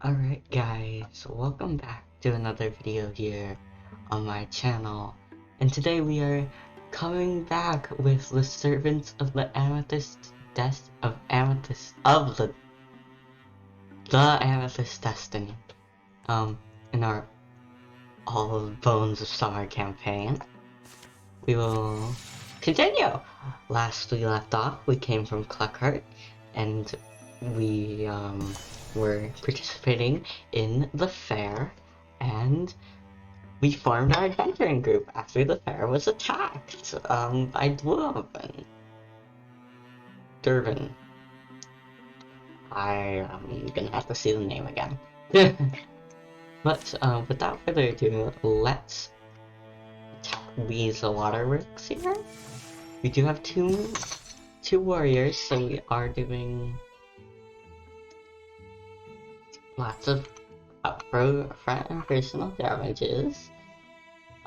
Alright guys, welcome back to another video here on my channel. And today we are coming back with the Servants of the Amethyst the Amethyst Destiny. In our All Bones of Summer campaign. We will continue. Last we left off, we came from Cluckhart and we were participating in the fair, and we formed our adventuring group after the fair was attacked by Durban. I am gonna have to see the name again. But without further ado, let's attack these waterworks here. We do have two warriors, so we are doing lots of front and personal damages.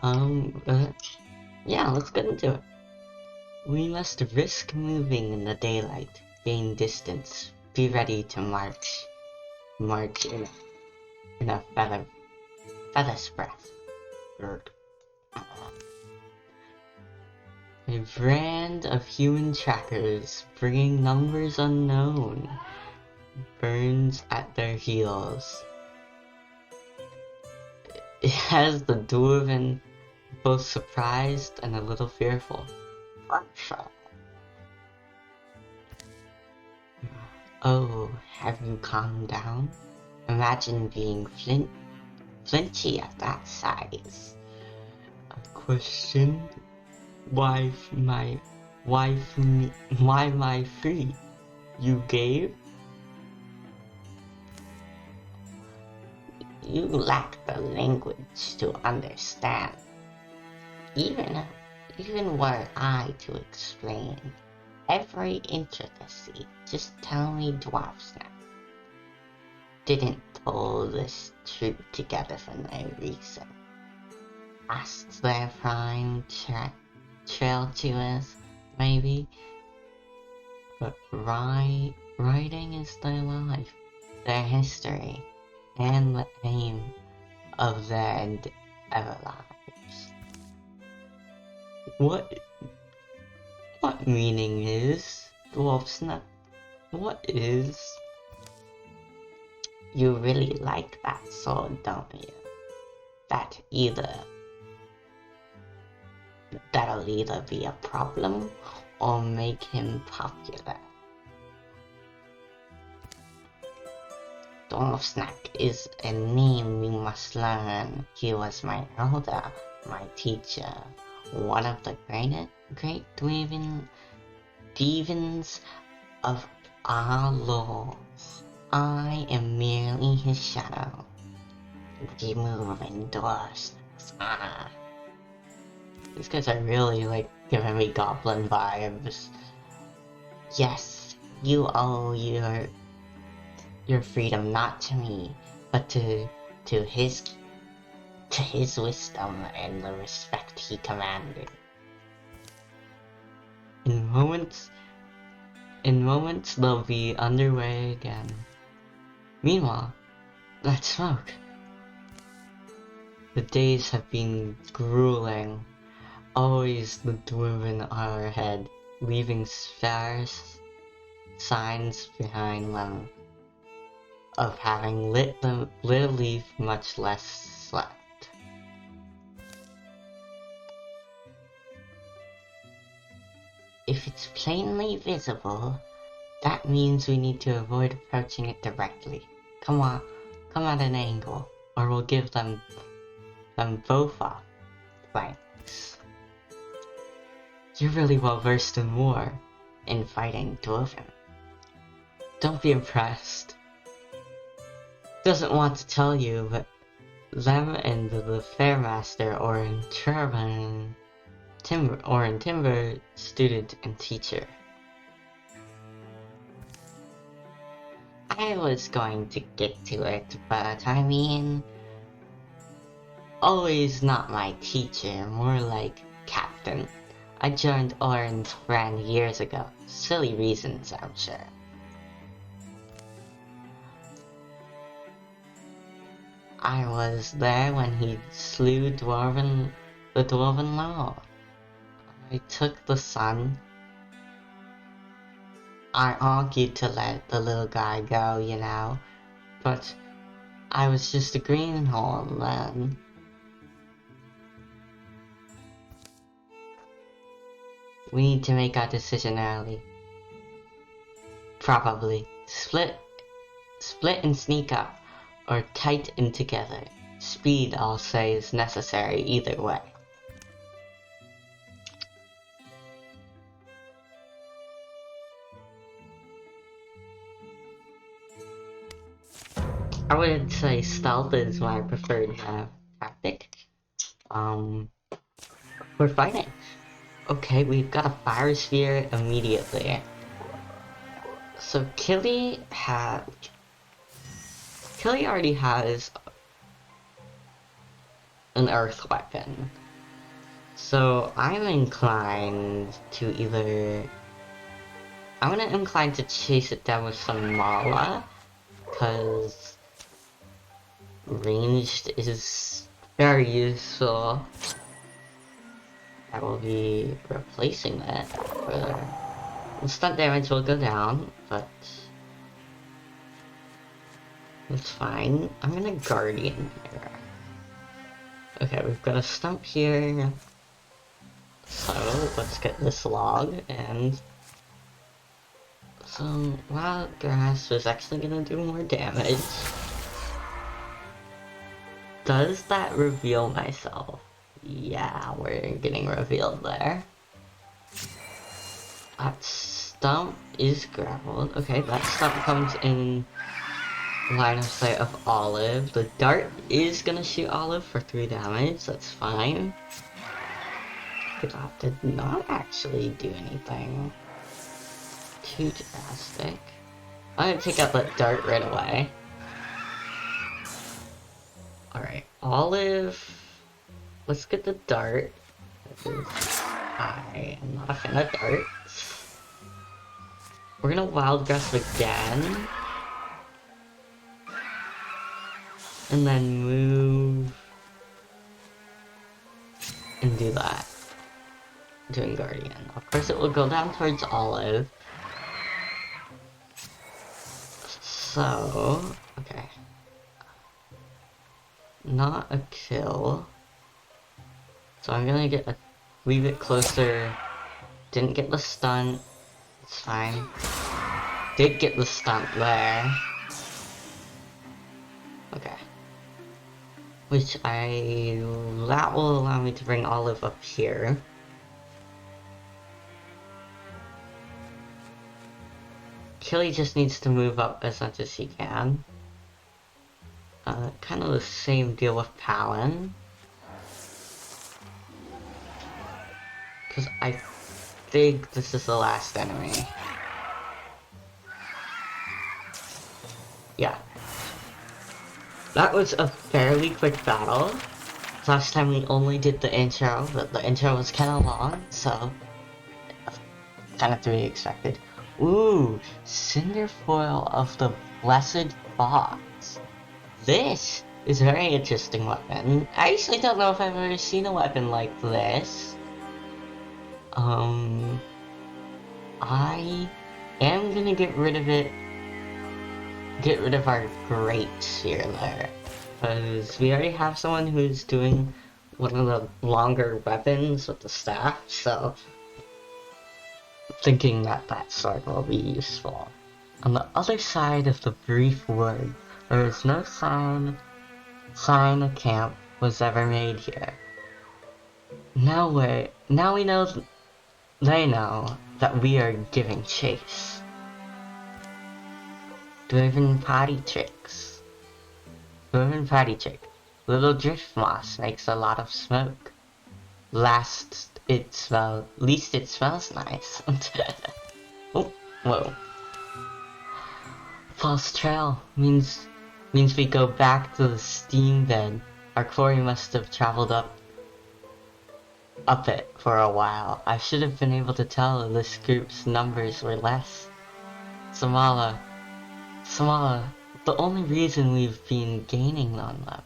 But yeah, let's get into it. We must risk moving in the daylight, gain distance, be ready to march in a feather's breath. A brand of human trackers, bringing numbers unknown, burns at their heels. It has the Dwarven both surprised and a little fearful. Oh, have you calmed down? Imagine being flinchy at that size. A question? Why my free? You gave? You lack the language to understand. Even were I to explain every intricacy, just tell me dwarfs now. Didn't pull this troop together for no reason. Asked their prime trail to us, maybe? But writing is their life, their history, and the aim of their endeavor lives. What meaning is Dwarfsnap? What is? You really like that sword, don't you? That'll either be a problem or make him popular. Dwarfsnack is a name you must learn. He was my elder, my teacher, one of the great Devons of our laws. I am merely his shadow. Removing dwarfs. These guys are really like giving me goblin vibes. Yes, you owe your freedom not to me, but to his wisdom and the respect he commanded. In moments they'll be underway again. Meanwhile, that smoke. The days have been grueling. Always the Dwarven are ahead, leaving sparse signs behind them of having lit a leaf, much less slept. If it's plainly visible, that means we need to avoid approaching it directly. Come at an angle, or we'll give them both off flanks. You're really well versed in war, in fighting Dwarven. Don't be impressed. Doesn't want to tell you, but them and the Fairmaster Orin Timber, student and teacher. I was going to get to it, but I mean, always not my teacher, more like captain. I joined Orin's friend years ago. Silly reasons, I'm sure. I was there when he slew the Dwarven Law. I took the sun. I argued to let the little guy go, you know, but I was just a greenhorn then. We need to make our decision early. Probably. Split and sneak up, or tight and together. Speed, I'll say, is necessary either way. I would say stealth is my preferred tactic. We're fighting. Okay, we've got a fire sphere immediately. So Killy already has an earth weapon. So I'm inclined to chase it down with some Mala, because ranged is very useful. I will be replacing that. The stunt damage will go down, but that's fine. I'm gonna Guardian here. Okay, we've got a stump here. So let's get this log, and some wild grass is actually gonna do more damage. Does that reveal myself? Yeah, we're getting revealed there. That stump is grappled. Okay, that stump comes in line of sight of Olive. The dart is gonna shoot Olive for 3 damage, that's fine. That did not actually do anything too drastic. I'm gonna take out that dart right away. Alright, Olive. Let's get the dart. I am not a fan of darts. We're gonna wild grasp again. And then move. And do that. Doing Guardian. Of course it will go down towards Olive. So, okay. Not a kill. So I'm gonna get a wee bit closer. Didn't get the stunt. It's fine. Did get the stunt there. Okay. That will allow me to bring Olive up here. Killy just needs to move up as much as he can. Kind of the same deal with Palin. Because I think this is the last enemy. Yeah. That was a fairly quick battle. Last time we only did the intro, but the intro was kind of long, so kind of to be expected. Ooh, Cinderfoil of the Blessed Fox. This is a very interesting weapon. I actually don't know if I've ever seen a weapon like this. I am gonna get rid of it. Get rid of our Great Sphere there. Because we already have someone who's doing one of the longer weapons with the staff, so thinking that that sword will be useful. On the other side of the brief wood, there is no sign a camp was ever made here. Now we know they know that we are giving chase. Dwarven potty tricks. Dwarven potty trick. Little drift moss makes a lot of smoke. Least it smells nice. Oh, whoa. False trail means we go back to the steam bed. Our quarry must have traveled up it for a while. I should have been able to tell this group's numbers were less. Samala, the only reason we've been gaining on them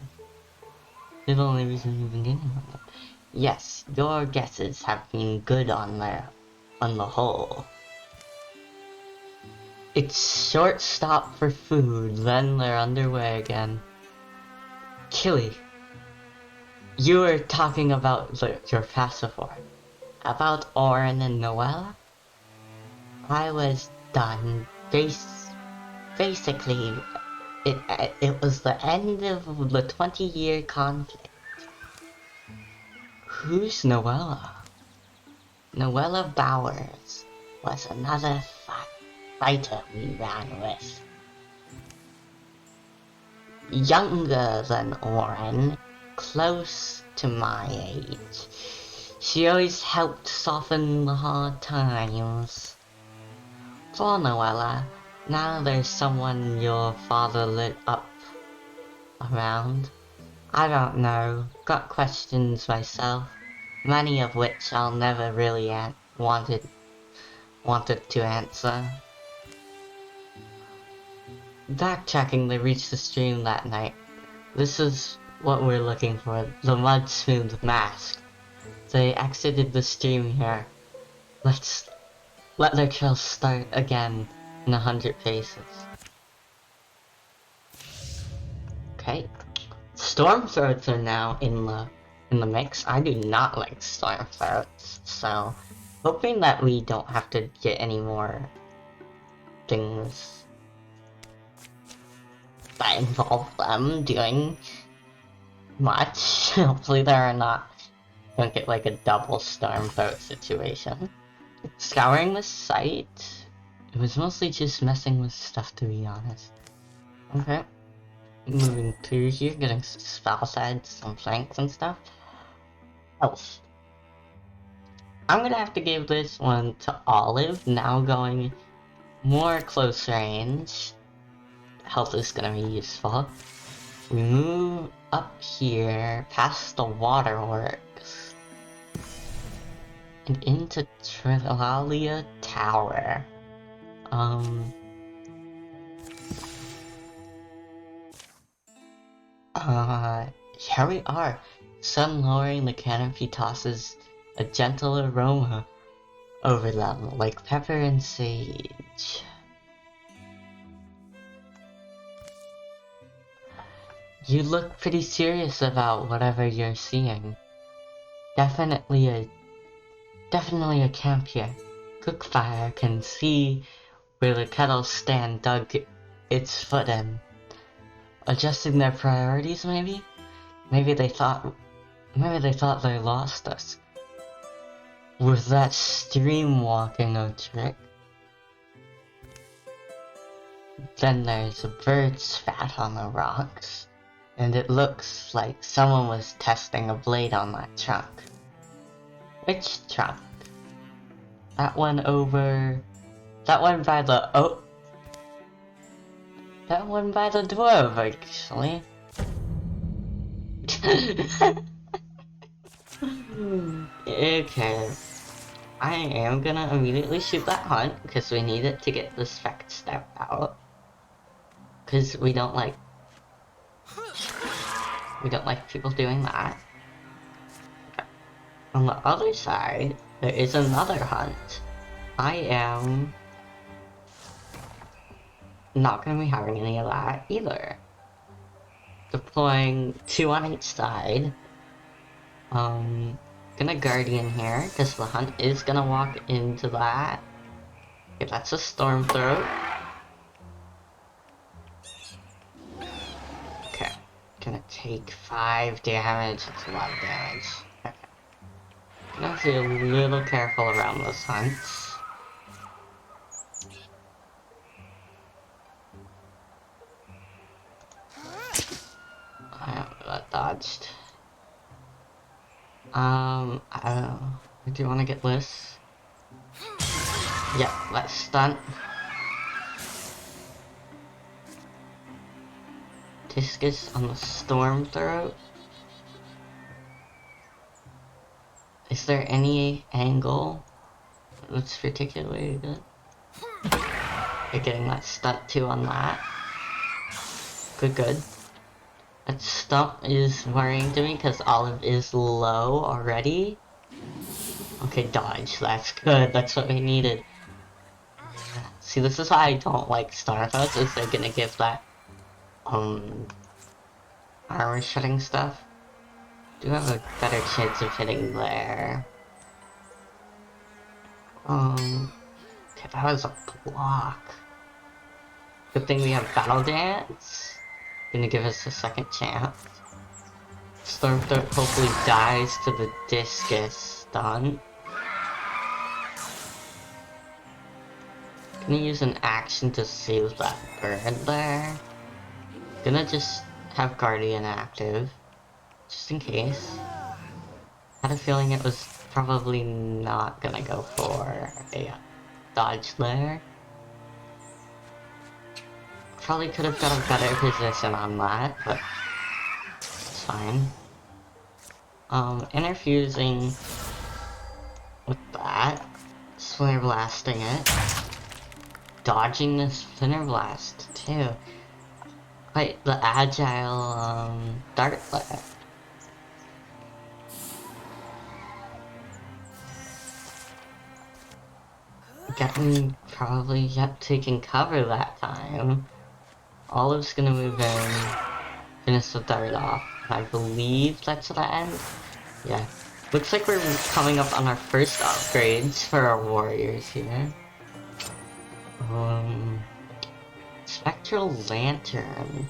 They're the only reason you've been getting them. Yes, your guesses have been good on the whole. It's short stop for food, then they're underway again. Killy, you were talking about your pacifier. About Oren and Noella? I was done. Basically, it was the end of the 20-year conflict. Who's Noella? Noella Bowers was another fighter we ran with. Younger than Oren, close to my age. She always helped soften the hard times. For Noella, now there's someone your father lit up around. I don't know, got questions myself, many of which I'll never really wanted to answer. Backtracking, they reached the stream that night. This is what we're looking for, the mud smooth mask. They exited the stream here. Let's let their trail start again in 100 paces. Okay. Storm throats are now in the mix. I do not like storm throats, so hoping that we don't have to get any more things that involve them doing much. Hopefully don't get like a double storm throat situation. Scouring the site, it was mostly just messing with stuff, to be honest. Okay. Moving through here, getting spell sides, some flanks and stuff. Health. I'm gonna have to give this one to Olive, now going more close range. Health is gonna be useful. We move up here, past the waterworks, and into Trilalia Tower. Here we are. Sun lowering the canopy tosses a gentle aroma over them, like pepper and sage. You look pretty serious about whatever you're seeing. Definitely a camp here. Cookfire can see where the kettle stand dug its foot in. Adjusting their priorities, maybe? Maybe they thought they lost us. Was that stream walking a trick? Then there's a bird's fat on the rocks, and it looks like someone was testing a blade on that trunk. Which trunk? That one by the dwarf, actually. Okay. I am gonna immediately shoot that hunt, because we need it to get the spec step out. Because we don't like people doing that. Okay. On the other side, there is another hunt. I am not gonna be having any of that either. Deploying 2 on each side. Gonna Guardian here, because the hunt is gonna walk into that. Okay, that's a Storm Throat. Okay, gonna take 5 damage, that's a lot of damage. Okay. Gonna have to be a little careful around those hunts. That dodged. I don't know. Do you want to get this? Yep, let's stunt. Discus on the Storm Throat. Is there any angle that's particularly good? You're getting that stunt too on that. Good. That stump is worrying to me because Olive is low already. Okay, dodge. That's good. That's what we needed. See, this is why I don't like Starfus, is they're gonna give that, armor shutting stuff. Do have a better chance of hitting there. Okay, that was a block. Good thing we have Battle Dance. Gonna give us a second chance. Stormthroat hopefully dies to the discus stun. Gonna use an action to save that bird there. Gonna just have Guardian active, just in case. Had a feeling it was probably not gonna go for a dodge there. Probably could have got a better position on that, but it's fine. Interfusing with that, Splinter Blasting it, dodging the Splinter Blast too. Wait, the agile dart flare. Getting probably taking cover that time. Olive's gonna move in, finish the dart off. I believe that's the end. Yeah. Looks like we're coming up on our first upgrades for our warriors here. Spectral Lantern.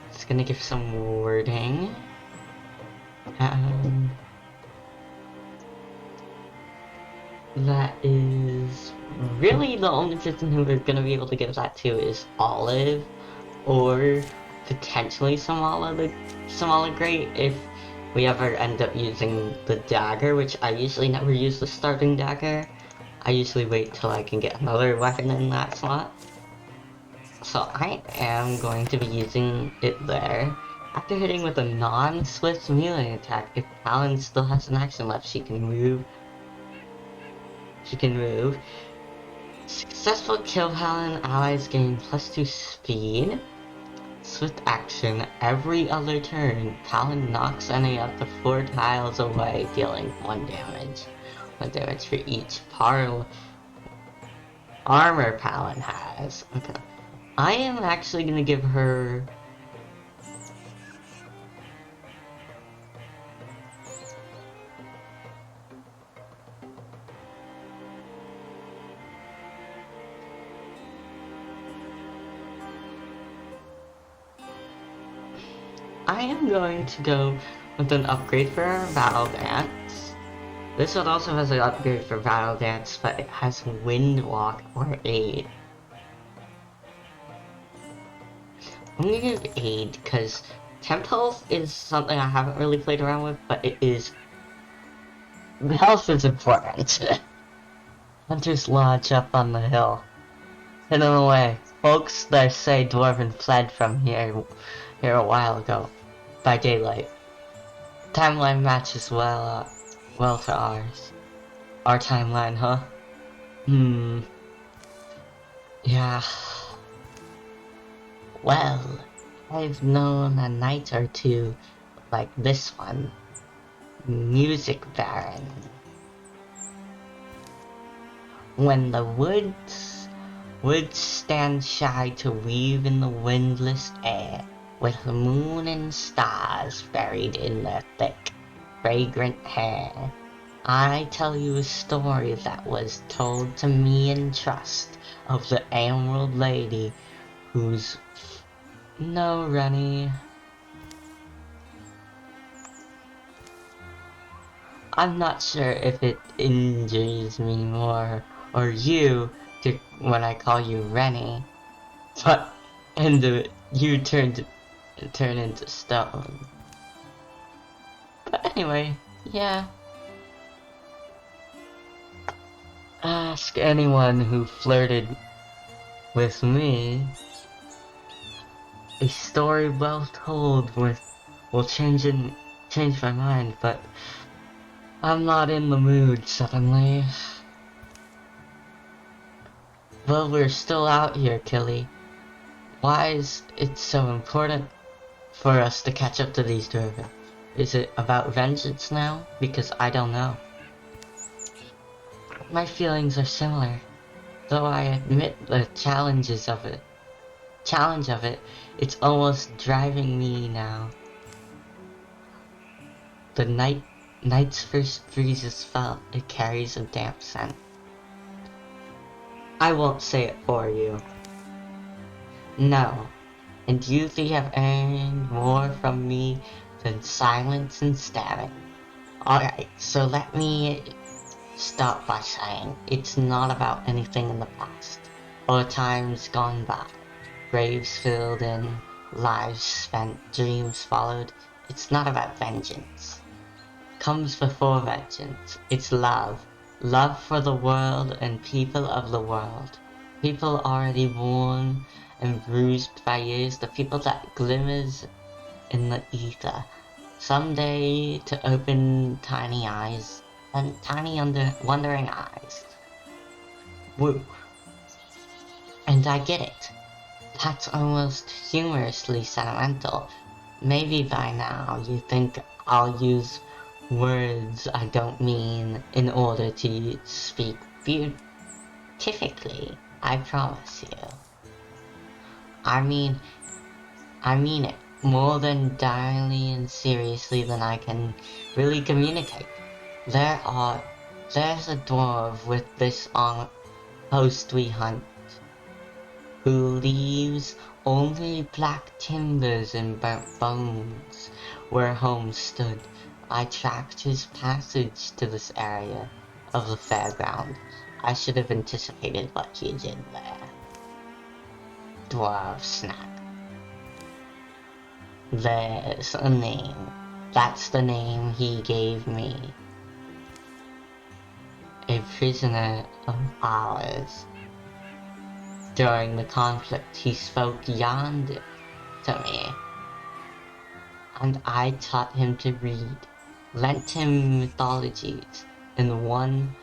It's gonna give some wording. That is really the only person who we're gonna be able to give that to is Olive, or potentially some Great if we ever end up using the dagger, which I usually never use the starting dagger. I usually wait till I can get another weapon in that slot. So I am going to be using it there. After hitting with a non-swift melee attack, if Talon still has an action left, she can move. Successful kill Talon allies gain +2 speed. Swift action, every other turn, Talon knocks any up to 4 tiles away, dealing 1 damage. 1 damage for each armor Talon has. Okay. I am actually gonna give her... I am going to go with an upgrade for our Battle Dance. This one also has an upgrade for Battle Dance, but it has Wind Walk or Aid. I'm gonna give Aid, because Temp Health is something I haven't really played around with, but it is... The health is important. Hunter's Lodge up on the hill. Hidden away. Folks that say Dwarven fled from here a while ago, by daylight. Timeline matches well to ours. Our timeline, huh? Yeah. Well, I've known a night or two like this one. Music Baron. When the woods stand shy to weave in the windless air, with the moon and stars buried in their thick, fragrant hair, I tell you a story that was told to me in trust of the Emerald Lady who's... No, Rennie. I'm not sure if it injures me more, or you, when I call you Rennie, but you turn into stone. But anyway, yeah. Ask anyone who flirted with me. A story well told will change my mind, but I'm not in the mood suddenly. Well, we're still out here, Killy. Why is it so important for us to catch up to these dwarves? Is it about vengeance now? Because I don't know. My feelings are similar, though I admit the challenge of it, it's almost driving me now. The night's first breezes felt, it carries a damp scent. I won't say it for you. No, and you three have earned more from me than silence and staring. Alright, so let me start by saying it's not about anything in the past, or times gone by. Graves filled in, lives spent, dreams followed. It's not about vengeance. Comes before vengeance. It's love. Love for the world and people of the world. People already worn and bruised by years. The people that glimmers in the ether. Someday to open tiny eyes. And tiny wondering eyes. Woo. And I get it. That's almost humorously sentimental. Maybe by now you think I'll use words I don't mean in order to speak beautifully. I promise you. I mean it more than direly and seriously than I can really communicate. There's a dwarf with this on post we hunt, who leaves only black timbers and burnt bones where home stood. I tracked his passage to this area of the fairground. I should have anticipated what he did there. Dwarf snack. There's a name. That's the name he gave me. A prisoner of ours. During the conflict, he spoke Yonder to me, and I taught him to read, lent him mythologies, and one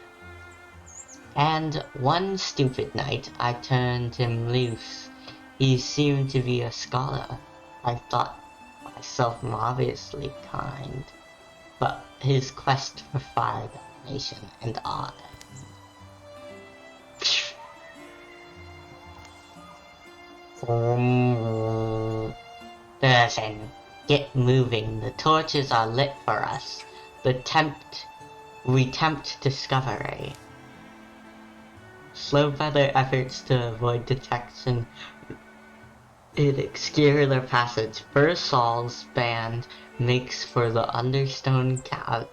stupid night I turned him loose. He seemed to be a scholar. I thought myself marvelously kind, but his quest for fire domination and honor. Listen, get moving. The torches are lit for us. We tempt discovery. Slowed by their efforts to avoid detection in obscure passage, Bursol's band makes for the Understone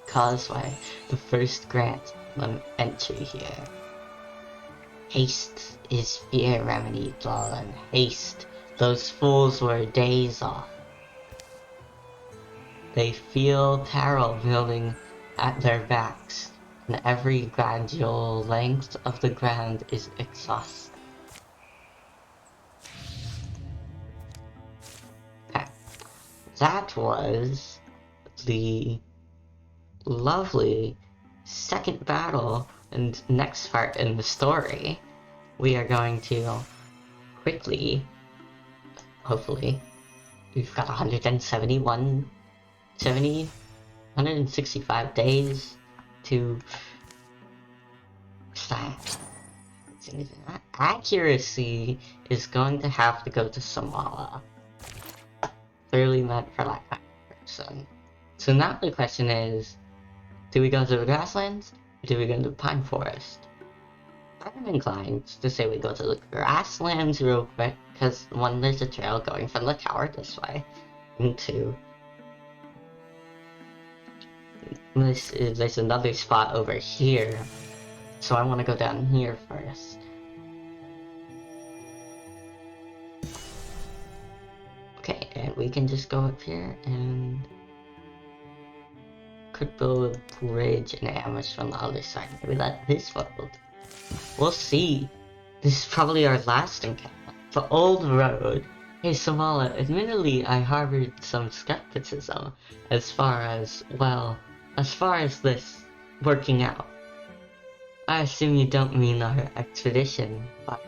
Causeway, the first grant them entry here. Haste is fear remedied, Lolland. Haste. Those fools were days off. They feel peril building at their backs, and every gradual length of the ground is exhausted. Okay. That was the lovely second battle and next part in the story. We are going to quickly, hopefully, we've got 165 days to start. Accuracy is going to have to go to Samala. Clearly meant for that kind of person. So now the question is, do we go to the grasslands, or do we go to the pine forest? I'm inclined to say we go to the grasslands real quick, because one, there's a trail going from the tower this way, and two, there's another spot over here, so I want to go down here first. Okay, and we can just go up here and could build a bridge and ambush from the other side. Maybe let this fold. We'll see. This is probably our last encampment. The old road. Hey Samala, admittedly I harbored some skepticism as far as this working out. I assume you don't mean our expedition, but...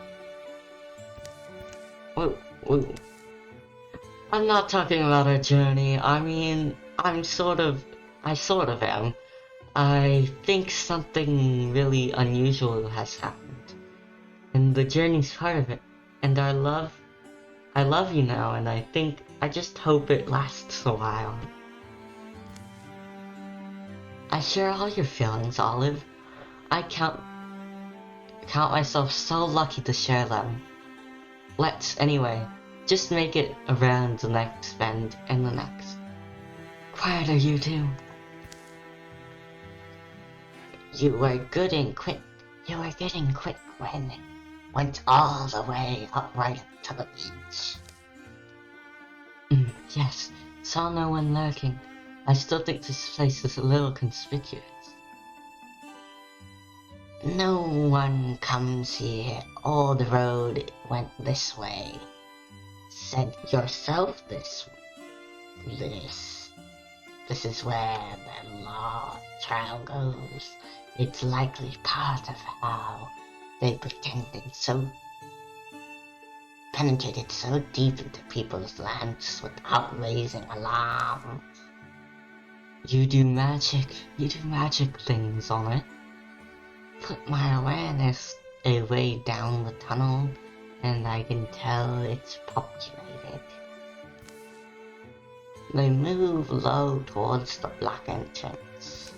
Whoa. I'm not talking about our journey. I mean, I sort of am. I think something really unusual has happened. And the journey's part of it. And I love you now, and I just hope it lasts a while. I share all your feelings, Olive. I count myself so lucky to share them. Anyway, just make it around the next bend and the next. Quieter, you two. You were good and quick. You were getting quick when it went all the way up right up to the beach. Yes, saw no one lurking. I still think this place is a little conspicuous. No one comes here. All the road went this way. Said yourself this. This is where the law trial goes. It's likely part of how they penetrated so deep into people's lands without raising alarm. You do magic things on it. Put my awareness a way down the tunnel, and I can tell it's populated. They move low towards the black entrance.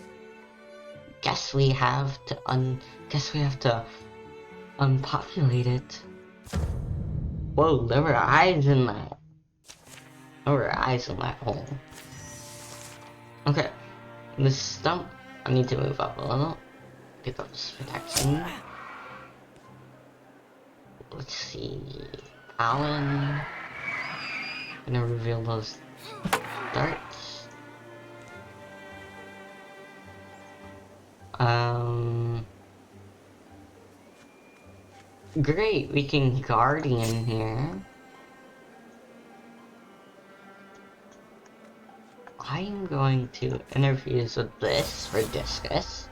Guess we have to unpopulate it. Whoa, there were eyes in that. There were eyes in that hole. Okay, this stump, I need to move up a little. Get those protection. Let's see. Alan. Gonna reveal those darts. Great, we can Guardian here. I'm going to interfuse with this for Discus.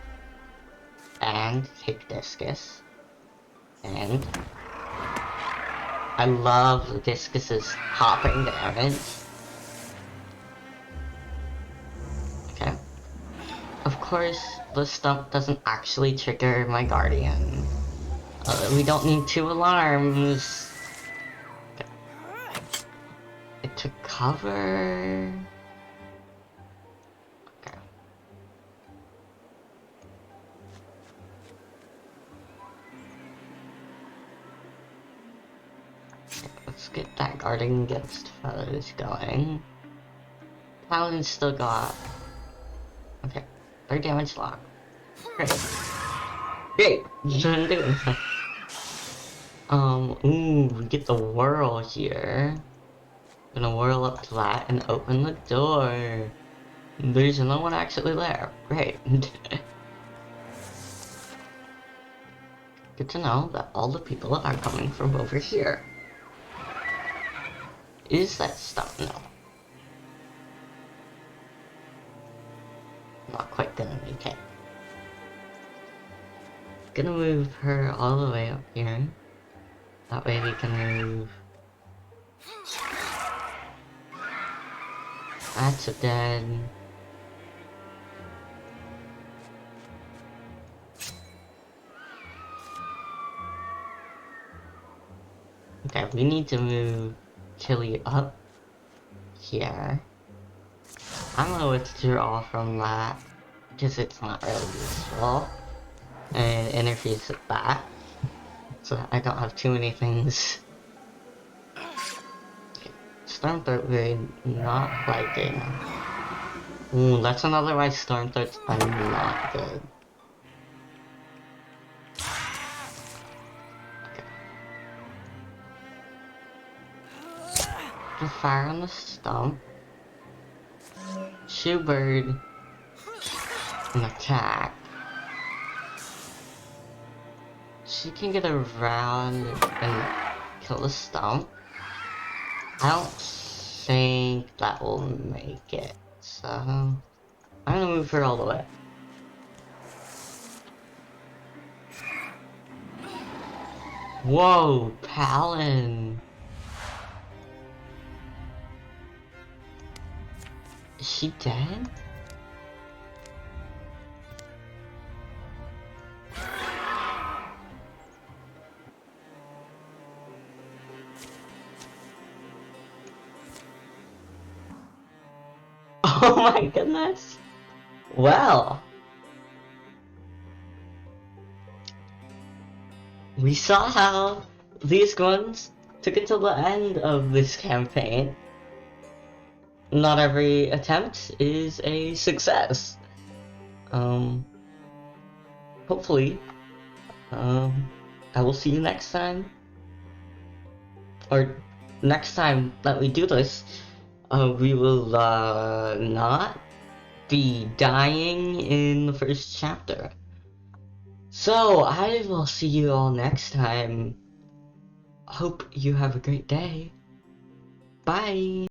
And take Discus. And I love Discus's hopping damage. Okay. Of course, the stump doesn't actually trigger my Guardian. We don't need 2 alarms. Okay. It took cover. Okay. Let's get that guarding against foes going. Paladin's still got. Okay, 3 damage lock. Great. Great! Doing that. Ooh, we get the whirl here. Gonna whirl up to that and open the door. There's no one actually there. Great. Good to know that all the people are coming from over here. Is that stuff? No. Not quite gonna make it. Gonna move her all the way up here. That way we can move. That's a dead. Okay, we need to move Chili up here. I'm gonna withdraw from that because it's not really useful. And interface with that. So I don't have too many things. Okay. Stormthroat we're not liking. Ooh, that's another why Stormthroats are not good. The fire on the stump. Shoebird. An attack. She can get around and kill the stump. I don't think that will make it, so I'm gonna move her all the way. Whoa, Palin! Is she dead? Oh my goodness. Well, we saw how these ones took it till the end of this campaign. Not every attempt is a success. Hopefully, I will see you next time. Or next time that we do this, we will, not be dying in the first chapter. So, I will see you all next time. Hope you have a great day. Bye!